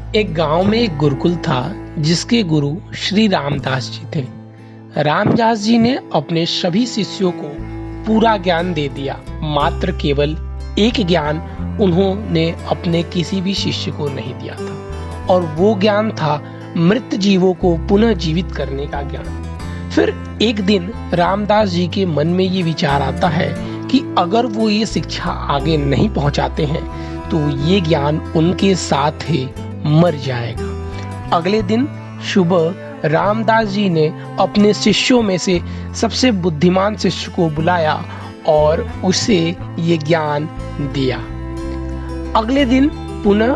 एक गांव में एक गुरुकुल था जिसके गुरु श्री रामदास जी थे। रामदास जी ने अपने सभी शिष्यों को पूरा ज्ञान दे दिया, मात्र केवल एक ज्ञान उन्होंने अपने किसी भी शिष्य को नहीं दिया था, और वो ज्ञान था मृत जीवों को पुनः जीवित करने का ज्ञान। फिर एक दिन रामदास जी के मन में ये विचार आता है कि अगर वो ये शिक्षा आगे नहीं पहुंचाते हैं तो ये ज्ञान उनके साथ ही मर जाएगा। अगले दिन सुबह रामदास जी ने अपने शिष्यों में से सबसे बुद्धिमान शिष्य को बुलाया और उसे ये ज्ञान दिया। अगले दिन पुनः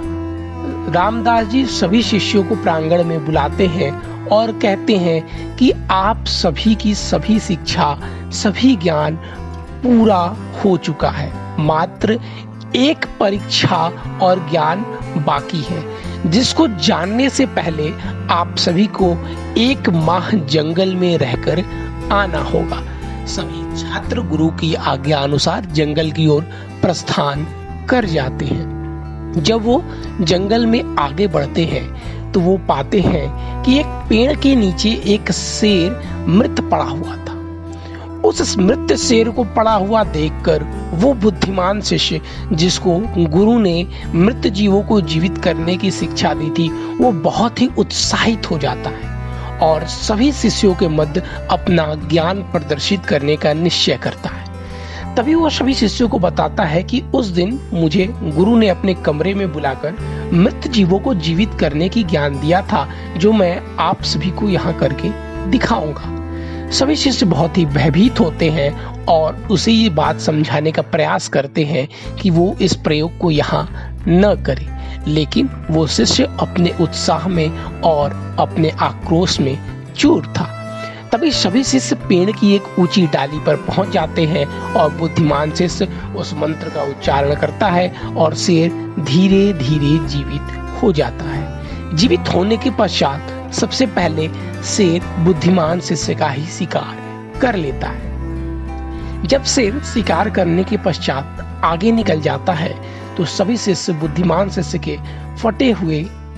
रामदास जी सभी शिष्यों को प्रांगण में बुलाते हैं और कहते हैं कि आप सभी की सभी शिक्षा, सभी ज्ञान पूरा हो चुका है, मात्र एक परीक्षा और ज्ञान बाकी है, जिसको जानने से पहले आप सभी को 1 माह जंगल में रहकर आना होगा। सभी छात्र गुरु की आज्ञा अनुसार जंगल की ओर प्रस्थान कर जाते हैं। जब वो जंगल में आगे बढ़ते हैं तो वो पाते हैं कि एक पेड़ के नीचे एक शेर मृत पड़ा हुआ था। उस मृत शेर को पड़ा हुआ देखकर वो बुद्धिमान शिष्य, जिसको गुरु ने मृत जीवों को जीवित करने की शिक्षा दी थी, वो बहुत ही उत्साहित हो जाता है और सभी शिष्यों के मध्य अपना ज्ञान प्रदर्शित करने का निश्चय करता है। तभी वो सभी शिष्यों को बताता है कि उस दिन मुझे गुरु ने अपने कमरे में बुलाकर मृत जीवों को जीवित करने की ज्ञान दिया था, जो मैं आप सभी को यहाँ करके दिखाऊंगा। सभी शिष्य बहुत ही भयभीत होते हैं और उसे ये बात समझाने का प्रयास करते हैं कि वो इस प्रयोग को यहाँ न करे, लेकिन वो शिष्य अपने उत्साह में और अपने आक्रोश में चूर था। तभी सभी शिष्य पेड़ की एक ऊंची डाली पर पहुंच जाते हैं और बुद्धिमान शिष्य उस मंत्र का उच्चारण करता है और शेर धीरे धीरे जीवित हो जाता है। जीवित होने के पश्चात सबसे पहले शेर बुद्धिमान शिष्य का ही शिकार कर लेता है। जब शेर शिकार करने के पश्चात आगे निकल जाता है तो सभी शिष्य बुद्धिमान शिष्य के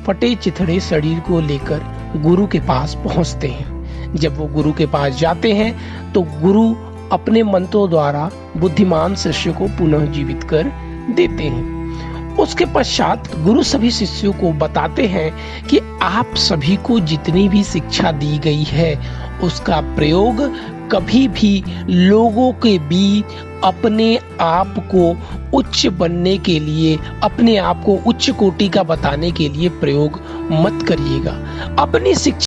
फटे चिथड़े शरीर को लेकर गुरु के पास पहुंचते हैं। जब वो गुरु के पास जाते हैं तो गुरु अपने मंत्रों द्वारा बुद्धिमान शिष्य को पुनः जीवित कर देते हैं। उसके पश्चात गुरु सभी शिष्यों को बताते हैं कि आप सभी को जितनी भी शिक्षा दी गई है उसका प्रयोग कभी भी लोगों के बीच अपने आप को उच्च बनने के लिए, अपने आप को उच्च कोटि का बताने के लिए प्रयोग मत करिएगा। अपनी शिक्षा